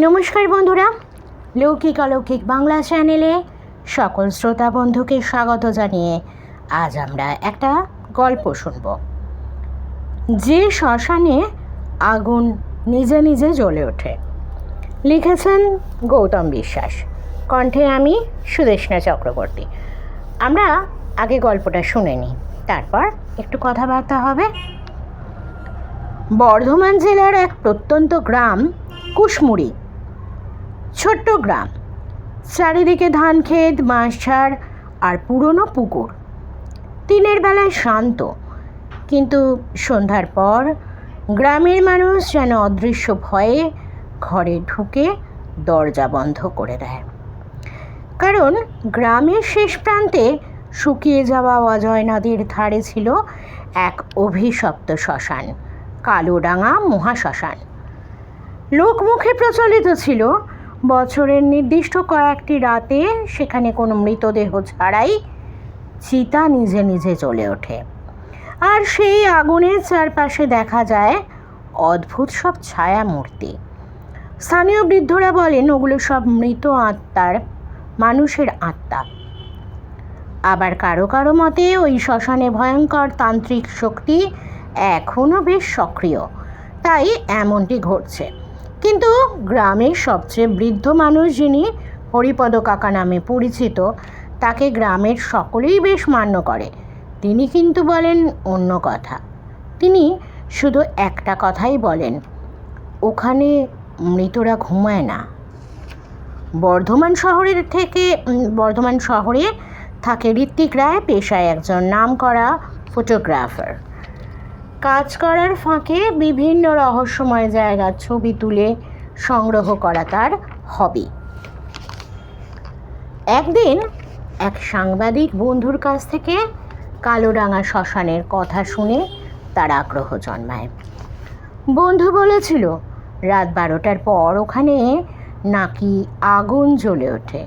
নমস্কার বন্ধুরা, লৌকিক অলৌকিক বাংলা চ্যানেলে সকল শ্রোতা বন্ধুকে স্বাগত জানিয়ে আজ আমরা একটা গল্প শুনব। যে শ্মশানে আগুন নিজে নিজে জ্বলে ওঠে। লিখেছেন গৌতম বিশ্বাস, কণ্ঠে আমি সুদেষ্ণা চক্রবর্তী। আমরা আগে গল্পটা শুনে নিই, তারপর একটু কথাবার্তা হবে। বর্ধমান জেলার এক প্রত্যন্ত গ্রাম কুশমুড়ি। ছোট্ট গ্রাম, চারিদিকে ধান ক্ষেত, বাঁশঝাড় আর পুরনো পুকুর। দিনের বেলায় শান্ত, কিন্তু সন্ধ্যার পর গ্রামের মানুষ যেন অদৃশ্য ভয়ে ঘরে ঢুকে দরজা বন্ধ করে দেয়। কারণ গ্রামের শেষ প্রান্তে শুকিয়ে যাওয়া অজয় নদীর ধারে ছিল এক অভিশপ্ত শ্মশান, কালোডাঙা মহাশ্মশান। লোকমুখে প্রচলিত ছিল, বছরের নির্দিষ্ট কয়েকটি রাতে সেখানে কোনো মৃতদেহ ছাড়াই চিতা নিজে নিজে জ্বলে ওঠে, আর সেই আগুনের চারপাশে দেখা যায় অদ্ভুত সব ছায়া মূর্তি। স্থানীয় বৃদ্ধরা বলেন ওগুলো সব মৃত আত্মার, মানুষের আত্মা। আবার কারো কারো মতে ওই শ্মশানে ভয়ঙ্কর তান্ত্রিক শক্তি এখনও বেশ সক্রিয়, তাই এমনটি ঘটছে। কিন্তু গ্রামের সবচেয়ে বৃদ্ধ মানুষ, যিনি হরিপদ কাকা নামে পরিচিত, তাকে গ্রামের সকলেই বেশ মান্য করে। তিনি কিন্তু বলেন অন্য কথা। তিনি শুধু একটা কথাই বলেন, ওখানে মৃতরা ঘুমায় না। বর্ধমান শহরে থাকে ঋত্বিক রায়, পেশায় একজন নামকরা ফটোগ্রাফার। কাজ করার ফাঁকে বিভিন্ন রহস্যময় জায়গার ছবি তুলে সংগ্রহ করা তার হবি। একদিন এক সাংবাদিক বন্ধুর কাছ থেকে কালোডাঙা শ্মশানের কথা শুনে তার আগ্রহ জন্মায়। বন্ধু বলেছিল রাত 12টার পর ওখানে নাকি আগুন জ্বলে ওঠে,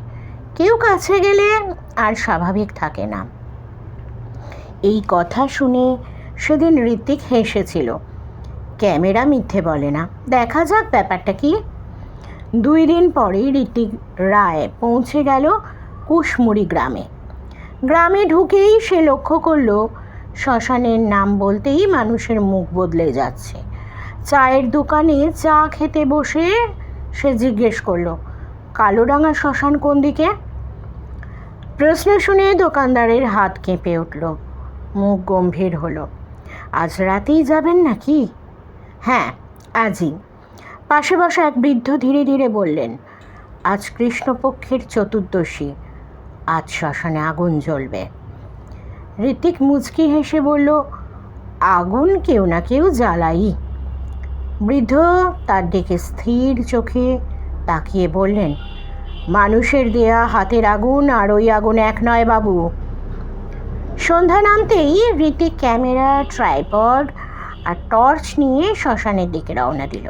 কেউ কাছে গেলে আর স্বাভাবিক থাকে না। এই কথা শুনে সেদিন ঋত্বিক হেসেছিল। ক্যামেরা মিথ্যে বলে না, দেখা যাক ব্যাপারটা কি। 2 দিন পরেই ঋত্বিক রায় পৌঁছে গেল কুশমুড়ি গ্রামে। গ্রামে ঢুকেই সে লক্ষ্য করল শ্মশানের নাম বলতেই মানুষের মুখ বদলে যাচ্ছে। চায়ের দোকানে চা খেতে বসে সে জিজ্ঞেস করল, কালোডাঙা শ্মশান কোন দিকে? প্রশ্ন শুনে দোকানদারের হাত কেঁপে উঠল, মুখ গম্ভীর হলো। আজ রাতেই যাবেন নাকি? হ্যাঁ, আজই। পাশে বসা এক বৃদ্ধ ধীরে ধীরে বললেন, আজ কৃষ্ণপক্ষের চতুর্দশী, আজ শ্মশানে আগুন জ্বলবে। ঋত্বিক মুচকি হেসে বলল, আগুন কেউ না কেউ জ্বালাই। বৃদ্ধ তার দিকে স্থির চোখে তাকিয়ে বললেন, মানুষের দেয়া হাতের আগুন আর ওই আগুন এক নয় বাবু। সন্ধ্যা নামতেই ঋত্বিক ক্যামেরা, ট্রাইপড আর টর্চ নিয়ে শ্মশানের দিকে রওনা দিল।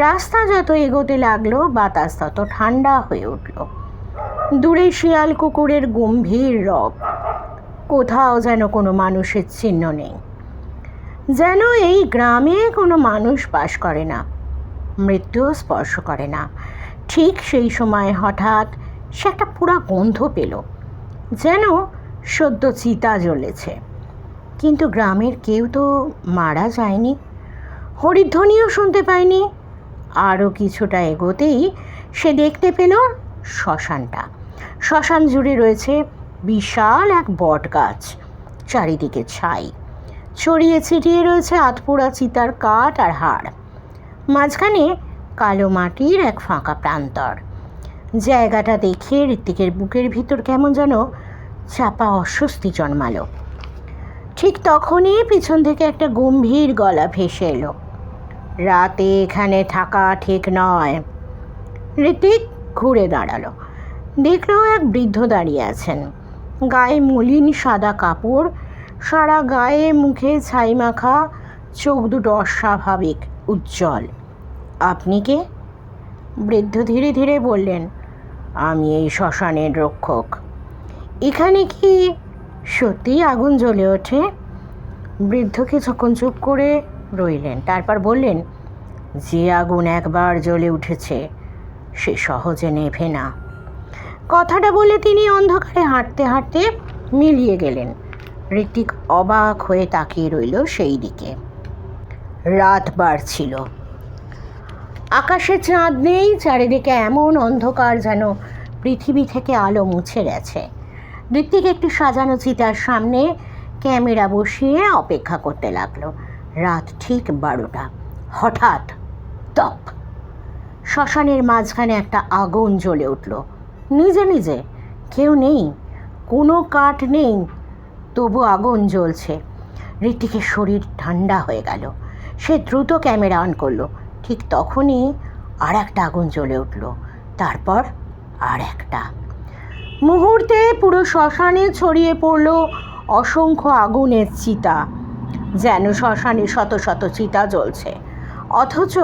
রাস্তা যত এগোতে লাগলো বাতাস তত ঠান্ডা হয়ে উঠল। দূরে শিয়াল কুকুরের গম্ভীর রব, কোথাও যেন কোনো মানুষের চিহ্ন নেই। যেন এই গ্রামে কোনো মানুষ বাস করে না, মৃত্যুও স্পর্শ করে না। ঠিক সেই সময় হঠাৎ সে একটা পুরা গন্ধ পেল, যেন সদ্য চিতা জ্বলেছে। কিন্তু গ্রামের কেউ তো মারা যায়নি, হরিধ্বনিও শুনতে পায়নি। আরও কিছুটা এগোতেই সে দেখতে পেল শ্মশানটা। শ্মশান জুড়ে রয়েছে বিশাল এক বট গাছ, চারিদিকে ছাই, ছড়িয়ে ছিটিয়ে রয়েছে আধপোড়া চিতার কাঠ আর হাড়। মাঝখানে কালো মাটির এক ফাঁকা প্রান্তর। জায়গাটা দেখে ঋত্বিকের বুকের ভিতর কেমন যেন চাপা অস্বস্তি জন্মালো। ঠিক তখনই পিছন থেকে একটা গম্ভীর গলা ভেসে এলো, রাতে এখানে থাকা ঠিক নয়। ঋত্বিক ঘুরে দাঁড়ালো, দেখলো এক বৃদ্ধ দাঁড়িয়ে আছেন। গায়ে মলিন সাদা কাপড়, সারা গায়ে মুখে ছাই মাখা, চোখ দুটো অস্বাভাবিক উজ্জ্বল। আপনি কে? বৃদ্ধ ধীরে ধীরে বললেন, আমি এই শ্মশানের রক্ষক। এখানে কি সত্যিই আগুন জ্বলে ওঠে? বৃদ্ধ কিছুক্ষণ চুপ করে রইলেন, তারপর বললেন, যে আগুন একবার জ্বলে উঠেছে সে সহজে নেভে না। কথাটা বলে তিনি অন্ধকারে হাঁটতে হাঁটতে মিলিয়ে গেলেন। ঋত্বিক অবাক হয়ে তাকিয়ে রইল সেই দিকে। রাত বাড়ছিল, আকাশে চাঁদ নেই, চারিদিকে এমন অন্ধকার যেন পৃথিবী থেকে আলো মুছে গেছে। ঋত্বিক একটি সাজানো চিতার সামনে ক্যামেরা বসিয়ে অপেক্ষা করতে লাগলো। রাত ঠিক 12টা। হঠাৎ তপ, শ্মশানের মাঝখানে একটা আগুন জ্বলে উঠল নিজে নিজে। কেউ নেই, কোনো কাঠ নেই, তবু আগুন জ্বলছে। ঋত্বিকের শরীর ঠান্ডা হয়ে গেল। সে দ্রুত ক্যামেরা অন করলো। ঠিক তখনই আর একটা আগুন জ্বলে উঠল, তারপর আর একটা। মুহূর্তে পুরো শ্মশানে ছড়িয়ে পড়ল অসংখ্য আগুনের চিতা, যেন শ্মশানে শত শত চিতা জ্বলছে, অথচ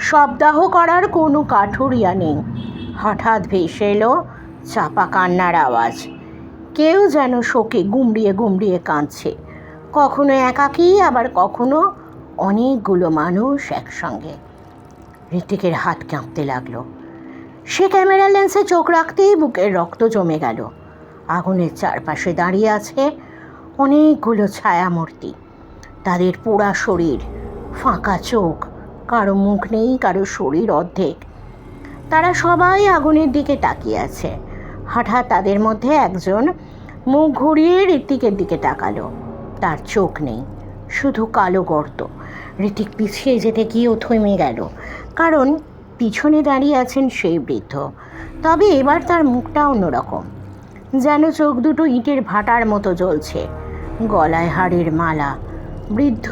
শবদাহ করার কোনো কাঠুরিয়া নেই। হঠাৎ ভেসে এলো চাপা কান্নার আওয়াজ। কেউ যেন শোকে গুমড়িয়ে গুমড়িয়ে কাঁদছে, কখনো একাকী, আবার কখনো অনেকগুলো মানুষ একসঙ্গে। ঋত্বিকের হাত কাঁপতে লাগলো। সে ক্যামেরা লেন্সে চোখ রাখতেই বুকের রক্ত জমে গেল। আগুনের চারপাশে দাঁড়িয়ে আছে অনেকগুলো ছায়ামূর্তি। তাদের পোড়া শরীর, ফাঁকা চোখ, কারো মুখ নেই, কারো শরীর অর্ধেক। তারা সবাই আগুনের দিকে তাকিয়ে আছে। হঠাৎ তাদের মধ্যে একজন মুখ ঘুরিয়ে ঋত্বিকের দিকে তাকালো। তার চোখ নেই, শুধু কালো গর্ত। ঋত্বিক পিছিয়ে যেতে গিয়েও থেমে গেল, কারণ পিছনে দাঁড়িয়ে আছেন সেই বৃদ্ধ। তবে এবার তার মুখটা অন্যরকম, যেন চোখ দুটো ইটের ভাটার মতো জ্বলছে, গলায় হাড়ের মালা। বৃদ্ধ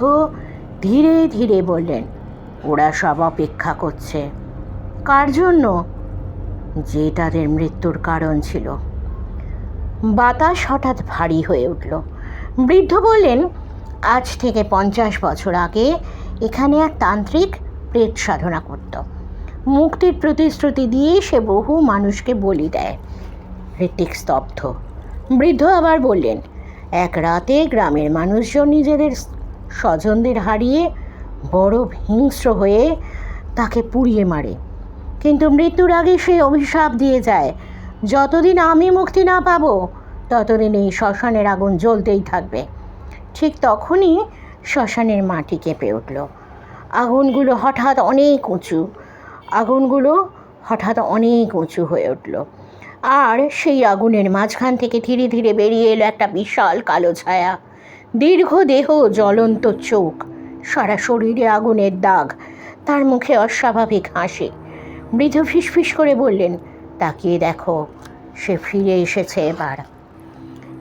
ধীরে ধীরে বললেন, ওরা সব অপেক্ষা করছে। কার জন্য? যে তাদের মৃত্যুর কারণ ছিল। বাতাস হঠাৎ ভারী হয়ে উঠল। বৃদ্ধ বললেন, আজ থেকে 50 বছর আগে এখানে এক তান্ত্রিক প্রেত সাধনা করত। মুক্তির প্রতিশ্রুতি দিয়ে সে বহু মানুষকে বলি দেয়। ঋত্বিক স্তব্ধ। বৃদ্ধ আবার বললেন, এক রাতে গ্রামের মানুষজন নিজেদের স্বজনদের হারিয়ে বড় হিংস্র হয়ে তাকে পুড়িয়ে মারে, কিন্তু মৃত্যুর আগে সে অভিশাপ দিয়ে যায়, যতদিন আমি মুক্তি না পাবো ততদিন এই শ্মশানের আগুন জ্বলতেই থাকবে। ঠিক তখনই শ্মশানের মাটি কেঁপে উঠল। আগুনগুলো হঠাৎ অনেক উঁচু হয়ে উঠল, আর সেই আগুনের মাঝখান থেকে ধীরে ধীরে বেরিয়ে এলো একটা বিশাল কালো ছায়া। দীর্ঘ দেহ, জ্বলন্ত চোখ, সারা শরীরে আগুনের দাগ, তার মুখে অস্বাভাবিক হাসি। বৃদ্ধ ফিসফিস করে বললেন, তাকিয়ে দেখো, সে ফিরে এসেছে এবার।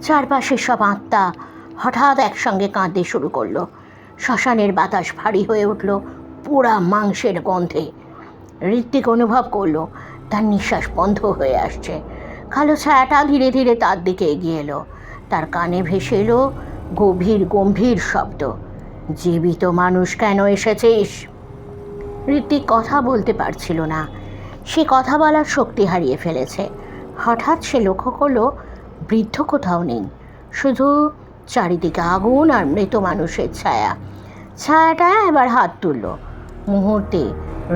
চারপাশের সব আত্মা হঠাৎ একসঙ্গে কাঁদতে শুরু করলো। শ্মশানের বাতাস ভারী হয়ে উঠল পোড়া মাংসের গন্ধে। ঋত্বিক অনুভব করলো তার নিঃশ্বাস বন্ধ হয়ে আসছে। কালো ছায়াটা ধীরে ধীরে তার দিকে এগিয়ে এলো। তার কানে ভেসে এলো গভীর গম্ভীর শব্দ, জীবিত মানুষ কেন এসেছিস? ঋত্বিক কথা বলতে পারছিল না, সে কথা বলার শক্তি হারিয়ে ফেলেছে। হঠাৎ সে লক্ষ্য করলো বৃদ্ধ কোথাও নেই, শুধু চারিদিকে আগুন আর মৃত মানুষের ছায়া। ছায়াটা এবার হাত তুলল। মুহূর্তে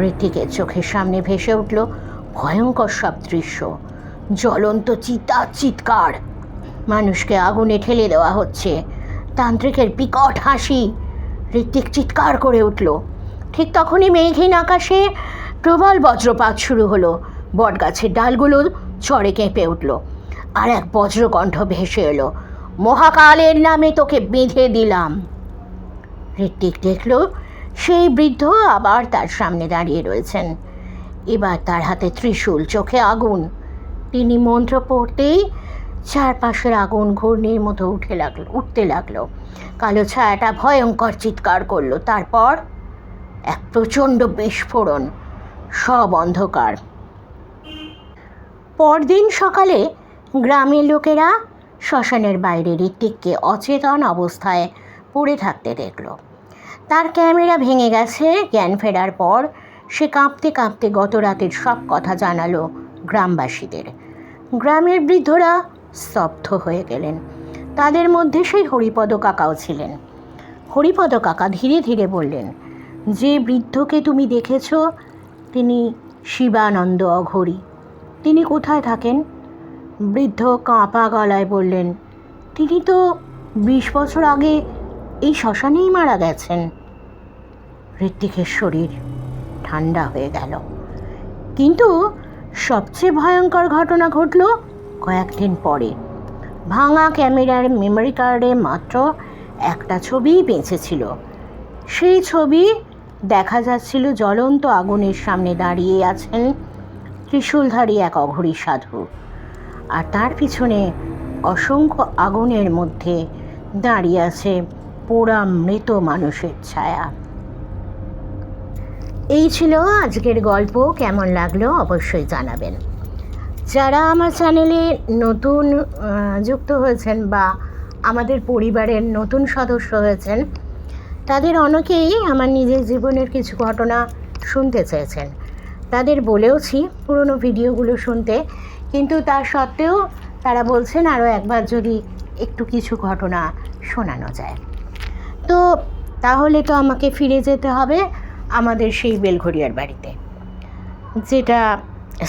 ঋত্বিকের চোখের সামনে ভেসে উঠল ভয়ঙ্কর সব দৃশ্য। জ্বলন্ত চিৎকার, মানুষকে আগুনে ঠেলে দেওয়া হচ্ছে, তান্ত্রিকের বিকট হাসি। ঋত্বিক চিৎকার করে উঠল। ঠিক তখনই মেঘহীন আকাশে প্রবল বজ্রপাত শুরু হলো। বটগাছের ডালগুলো ঝড়ে কেঁপে উঠল, আর এক বজ্রকণ্ঠ ভেসে এলো, মহাকালের নামে তোকে বেঁধে দিলাম। ঋত্বিক দেখল সেই বৃদ্ধ আবার তার সামনে দাঁড়িয়ে রয়েছেন। এবার তার হাতে ত্রিশূল, চোখে আগুন। তিনি মন্ত্র পড়তেই চারপাশের আগুন ঘূর্ণির মতো উঠতে লাগলো। কালো ছায়াটা ভয়ঙ্কর চিৎকার করলো, তারপর এক প্রচণ্ড বিস্ফোরণ, সব অন্ধকার। পরদিন সকালে গ্রামের লোকেরা শ্মশানের বাইরে ঋত্বিককে অচেতন অবস্থায় পড়ে থাকতে দেখল। তার ক্যামেরা ভেঙে গেছে। জ্ঞান ফেরার পর সে কাঁপতে কাঁপতে গত রাতের সব কথা জানালো গ্রামবাসীদের। গ্রামের বৃদ্ধরা স্তব্ধ হয়ে গেলেন। তাদের মধ্যে সেই হরিপদ কাকাও ছিলেন। হরিপদ কাকা ধীরে ধীরে বললেন, যে বৃদ্ধকে তুমি দেখেছ তিনি শিবানন্দ অঘোরী। তিনি কোথায় থাকেন? বৃদ্ধ কাঁপা গলায় বললেন, তিনি তো 20 বছর আগে এই শ্মশানেই মারা গেছেন। ঋত্বিকের শরীর ঠান্ডা হয়ে গেল। কিন্তু সবচেয়ে ভয়ঙ্কর ঘটনা ঘটল কয়েকদিন পরে। ভাঙা ক্যামেরার মেমোরি কার্ডে মাত্র একটা ছবিই বেঁচে ছিল। সেই ছবি দেখা যাচ্ছিল জ্বলন্ত আগুনের সামনে দাঁড়িয়ে আছেন ত্রিশূলধারী এক অঘোরী সাধু, আর তার পিছনে অসংখ্য আগুনের মধ্যে দাঁড়িয়ে আছে পোড়া মৃত মানুষের ছায়া। এই ছিল আজকের গল্প। কেমন লাগলো অবশ্যই জানাবেন। যারা আমার চ্যানেলে নতুন যুক্ত হয়েছেন বা আমাদের পরিবারের নতুন সদস্য হয়েছেন, তাদের অনেকেই আমার নিজের জীবনের কিছু ঘটনা শুনতে চেয়েছেন। তাদের বলেওছি পুরনো ভিডিওগুলো শুনতে, কিন্তু তা সত্ত্বেও তারা বলছেন আরও একবার যদি একটু কিছু ঘটনা শোনানো যায়। তো তাহলে তো আমাকে ফিরে যেতে হবে আমাদের সেই বেলঘড়িয়ার বাড়িতে, যেটা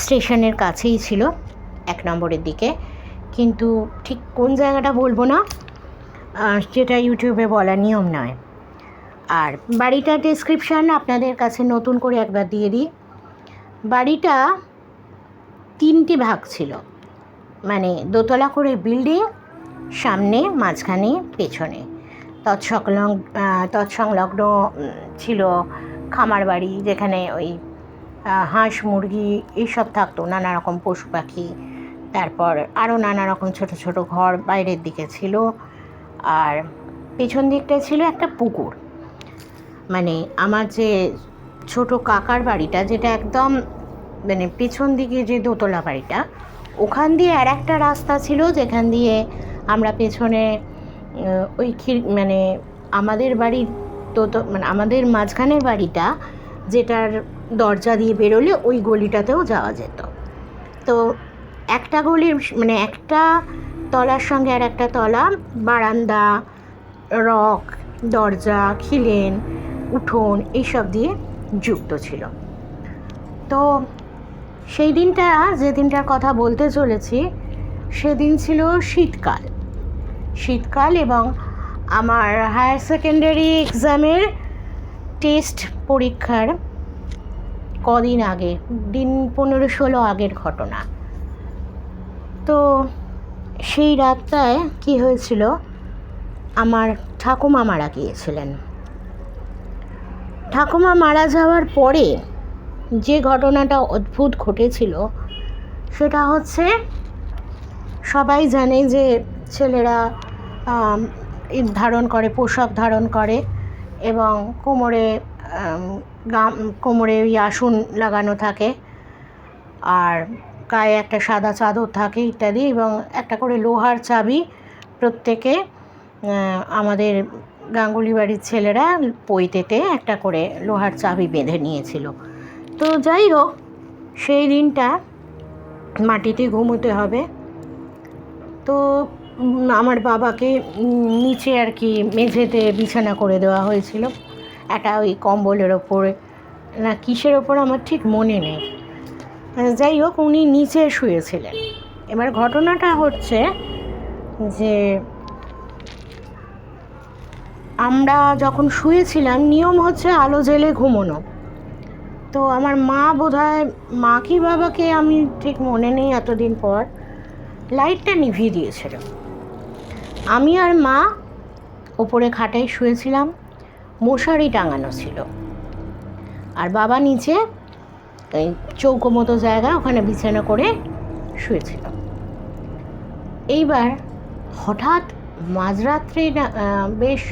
স্টেশনের কাছেই ছিল, 1 নম্বরের দিকে। কিন্তু ঠিক কোন জায়গাটা বলবো না, যেটা ইউটিউবে বলা নিয়ম নয়। আর বাড়িটার ডেসক্রিপশান আপনাদের কাছে নতুন করে একবার দিয়ে দিই। বাড়িটা 3টি ভাগ ছিল, মানে দোতলা করে বিল্ডিং, সামনে, মাঝখানে, পেছনে। তৎসংলগ্ন ছিল খামার বাড়ি, যেখানে ওই হাঁস মুরগি এইসব থাকতো, নানা রকম পশু পাখি। তারপর আরও নানা রকম ছোট ছোট ঘর বাইরের দিকে ছিল। আর পেছন দিকটা ছিল একটা পুকুর। মানে আমার যে ছোট কাকার বাড়িটা, যেটা একদম মানে পেছন দিকে যে দোতলা বাড়িটা, ওখান দিয়ে আর একটা রাস্তা ছিল যেখান দিয়ে আমরা পেছনে ওই মানে আমাদের বাড়ির মানে আমাদের মাঝখানের বাড়িটা, যেটার দরজা দিয়ে বেরোলে ওই গলিটাতেও যাওয়া যেত। তো একটা গলির মানে একটা তলার সঙ্গে আর একটা তলা, বারান্দা, রক, দরজা, খিলেন, উঠোন এইসব দিয়ে যুক্ত ছিল। তো সেই দিনটা, যে দিনটার কথা বলতে চলেছি, সেদিন ছিল শীতকাল এবং আমার হায়ার সেকেন্ডারি এক্সামের টেস্ট পরীক্ষার কদিন আগে, দিন 15-16 আগের ঘটনা। তো সেই রাতটায় কি হয়েছিল, আমার ঠাকুমা মারা গিয়েছিলেন। ঠাকুমা মারা যাওয়ার পরে যে ঘটনাটা অদ্ভুত ঘটেছিল সেটা হচ্ছে, সবাই জানে যে ছেলেরা ধারণ করে, পোশাক ধারণ করে এবং কোমরে আসন লাগানো থাকে, আর গায়ে একটা সাদা চাদর থাকে ইত্যাদি, এবং একটা করে লোহার চাবি প্রত্যেকে, আমাদের গাঙ্গুলি বাড়ির ছেলেরা পৈতেতে একটা করে লোহার চাবি বেঁধে নিয়েছিল। তো যাই হোক, সেই দিনটা মাটিতে ঘুমোতে হবে। তো আমার বাবাকে নিচে আর কি মেঝেতে বিছানা করে দেওয়া হয়েছিল, একটা ওই কম্বলের ওপরে না কিসের ওপর আমার ঠিক মনে নেই। যাই হোক, উনি নিচে শুয়েছিলেন। এবার ঘটনাটা হচ্ছে যে, আমরা যখন শুয়েছিলাম, নিয়ম হচ্ছে আলো জ্বেলে ঘুমোনো। তো আমার মা বোধহয়, মা কি বাবাকে আমি ঠিক মনে নেই, এতদিন পর লাইটটা নিভিয়ে দিয়েছিল। আমি আর মা ওপরে খাটায় শুয়েছিলাম, মশারি টাঙানো ছিল, আর বাবা নিচে ওই চৌকো মতো জায়গা, ওখানে বিছানা করে শুয়েছিল। এইবার হঠাৎ মাঝরাত্রি, বেশ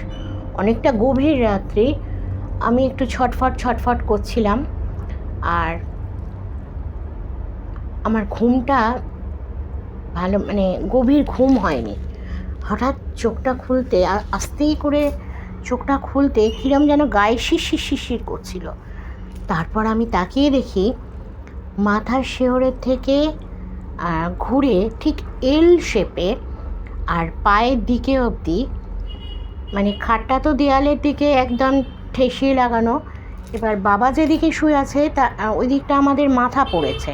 অনেকটা গভীর রাত্রি, আমি একটু ছটফট করছিলাম, আর আমার ঘুমটা ভালো, মানে গভীর ঘুম হয়নি। হঠাৎ চোখটা খুলতে, আস্তে করে চোখটা খুলতে কিরম যেন গায়ে শিরশির করছিল। তারপর আমি তাকিয়ে দেখি মাথার শেহরের থেকে ঘুরে ঠিক এল শেপে, আর পায়ের দিকে অবধি, মানে খাটটা তো দেয়ালের দিকে একদম ঠেসিয়ে লাগানো, এবার বাবা যেদিকে শুয়ে আছে তা ওই দিকটা আমাদের মাথা পড়েছে।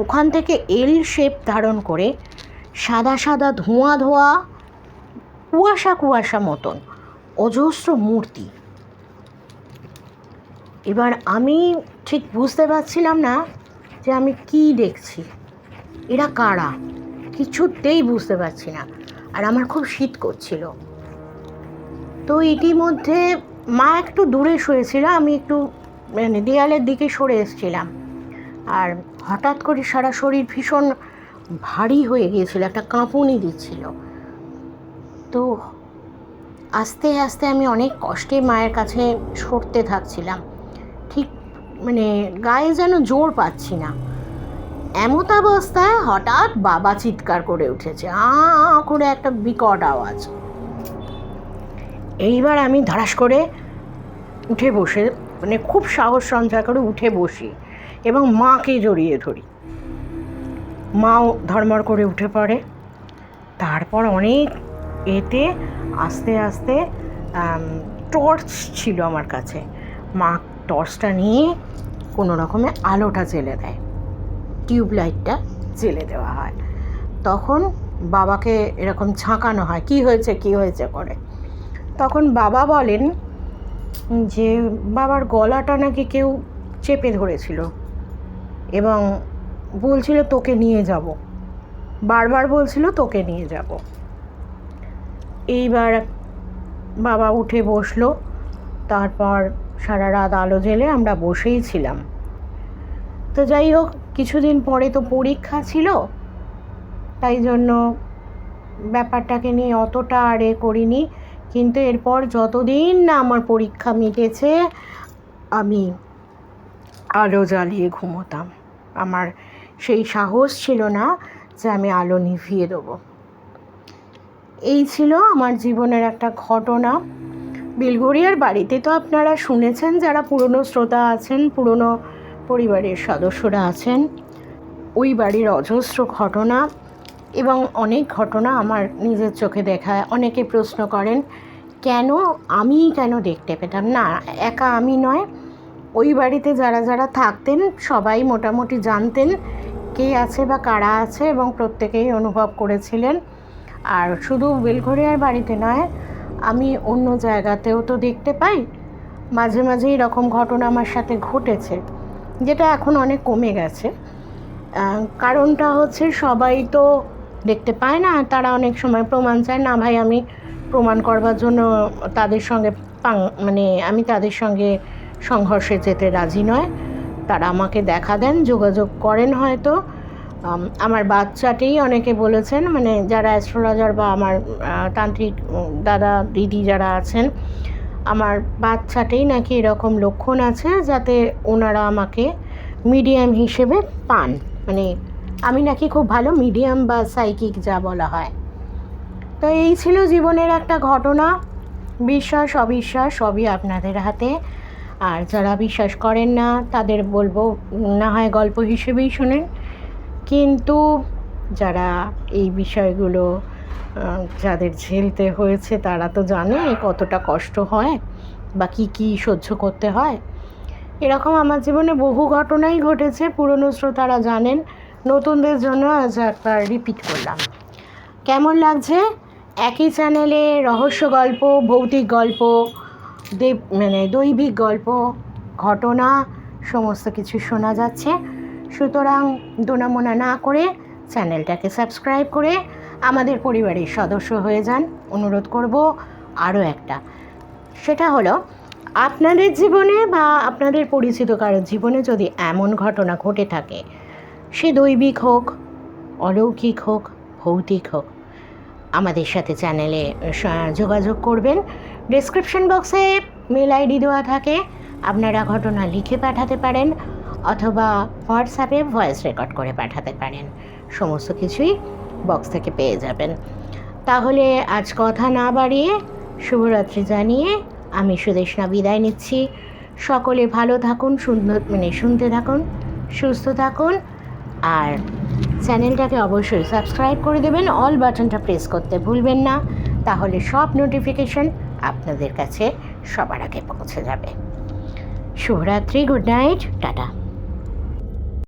ওখান থেকে এল শেপ ধারণ করে সাদা সাদা ধোঁয়া ধোঁয়া কুয়াশা কুয়াশা মতন অজস্র মূর্তি। এবার আমি ঠিক বুঝতে পারছিলাম না যে আমি কি দেখছি, এরা কারা, কিছুতেই বুঝতে পারছি না। আর আমার খুব শীত করছিল। তো ইতিমধ্যে মা একটু দূরে শুয়েছিল, আমি একটু দেয়ালের দিকে সরে এসেছিলাম। আর হঠাৎ করে সারা শরীর ভীষণ ভারী হয়ে গিয়েছিল, একটা কাঁপুনি দিচ্ছিল। তো আস্তে আস্তে আমি অনেক কষ্টে মায়ের কাছে সরতে থাকছিলাম, ঠিক গায়ে যেন জোর পাচ্ছি না। এমতাবস্থায় হঠাৎ বাবা চিৎকার করে উঠেছে, করে একটা বিকট আওয়াজ। এইবার আমি ধারাস করে উঠে বসে খুব সাহস সঞ্চয় করে উঠে বসি এবং মাকে জড়িয়ে ধরি। মাও ধর্মর করে উঠে পড়ে। তারপর অনেক আস্তে আস্তে টর্চ ছিল আমার কাছে, মা টর্চটা নিয়ে কোনো রকমে আলোটা জ্বেলে দেয়, টিউবলাইটটা জ্বেলে দেওয়া হয়। তখন বাবাকে এরকম ঝাঁকানো হয়, কি হয়েছে করে। তখন বাবা বলেন যে বাবার গলাটা নাকি কেউ চেপে ধরেছিল এবং বলছিল তোকে নিয়ে যাব, বারবার বলছিল তোকে নিয়ে যাব। এইবার বাবা উঠে বসলো। তারপর সারা রাত আলো জ্বেলে আমরা বসেই ছিলাম। তো যাই হোক, কিছুদিন পরে তো পরীক্ষা ছিল, তাই জন্য ব্যাপারটাকে নিয়ে অতটা করিনি। কিন্তু এরপর যতদিন না আমার পরীক্ষা মিটেছে আমি আলো জ্বালিয়ে ঘুমোতাম। আমার সেই সাহস ছিল না যে আমি আলো নিভিয়ে দেবো। এই ছিল আমার জীবনের একটা ঘটনা। বেলঘরিয়ার বাড়িতে তো আপনারা শুনেছেন, যারা পুরনো শ্রোতা আছেন, পুরনো পরিবারের সদস্যরা আছেন, ওই বাড়ির অজস্র ঘটনা এবং অনেক ঘটনা আমার নিজের চোখে দেখা। অনেকে প্রশ্ন করেন আমি কেন দেখতে পেতাম না। একা আমি নয়, ওই বাড়িতে যারা যারা থাকতেন সবাই মোটামুটি জানতেন কে আছে বা কারা আছে এবং প্রত্যেকেই অনুভব করেছিলেন। আর শুধু বেলঘরিয়ার বাড়িতে নয়, আমি অন্য জায়গাতেও তো দেখতে পাই। মাঝে মাঝে এরকম ঘটনা আমার সাথে ঘটেছে, যেটা এখন অনেক কমে গেছে। কারণটা হচ্ছে সবাই তো দেখতে পায় না, তারা অনেক সময় প্রমাণ চায়। না ভাই, আমি প্রমাণ করবার জন্য তাদের সঙ্গে আমি তাদের সঙ্গে সংঘর্ষে যেতে রাজি নয়। তারা আমাকে দেখা দেন, যোগাযোগ করেন। হয়তো আমার বাচ্চাটেই অনেকে বলেছেন, যারা অ্যাস্ট্রোলজার বা আমার তান্ত্রিক দাদা দিদি যারা আছেন, আমার বাচ্চাটেই নাকি এরকম লক্ষণ আছে যাতে ওনারা আমাকে মিডিয়াম হিসেবে পান। আমি নাকি খুব ভালো মিডিয়াম বা সাইকিক যা বলা হয়। তো এই ছিল জীবনের একটা ঘটনা। বিশ্বাস অবিশ্বাস সবই আপনাদের হাতে। আর যারা বিশ্বাস করেন না তাদের বলবো, না হয় গল্প হিসেবেই শোনেন। কিন্তু যারা এই বিষয়গুলো যাদের ঝেলতে হয়েছে তারা তো জানে কতটা কষ্ট হয় বা কী সহ্য করতে হয়। এরকম আমার জীবনে বহু ঘটনাই ঘটেছে, পুরনো শ্রোতারা জানেন। নতুনদের জন্য আজ একবার রিপিট করলাম। কেমন লাগছে? একই চ্যানেলে রহস্য গল্প, ভৌতিক গল্প, দৈবিক গল্প, ঘটনা সমস্ত কিছু শোনা যাচ্ছে। সুতরাং দোনামোনা না করে চ্যানেলটাকে সাবস্ক্রাইব করে আমাদের পরিবারের সদস্য হয়ে যান। অনুরোধ করব আরও একটা, সেটা হলো আপনাদের জীবনে বা আপনাদের পরিচিত কারোর জীবনে যদি এমন ঘটনা ঘটে থাকে, সে দৈবিক হোক, অলৌকিক হোক, ভৌতিক হোক, আমাদের সাথে চ্যানেলে যোগাযোগ করবেন। ডেসক্রিপশন বক্সে মেল আইডি দেওয়া থাকে, আপনারা ঘটনা লিখে পাঠাতে পারেন অথবা হোয়াটসঅ্যাপে ভয়েস রেকর্ড করে পাঠাতে পারেন। সমস্ত কিছুই বক্স থেকে পেয়ে যাবেন। তাহলে আজ কথা না বাড়িয়ে শুভরাত্রি জানিয়ে আমি সুদেষ্ণা বিদায় নিচ্ছি। সকলে ভালো থাকুন, শুনতে থাকুন, সুস্থ থাকুন। আর চ্যানেলটাকে অবশ্যই সাবস্ক্রাইব করে দেবেন, অল বাটনটা প্রেস করতে ভুলবেন না। তাহলে সব নোটিফিকেশন আপনাদের কাছে সবার আগে পৌঁছে যাবে। শুভরাত্রি, গুড নাইট, টাটা।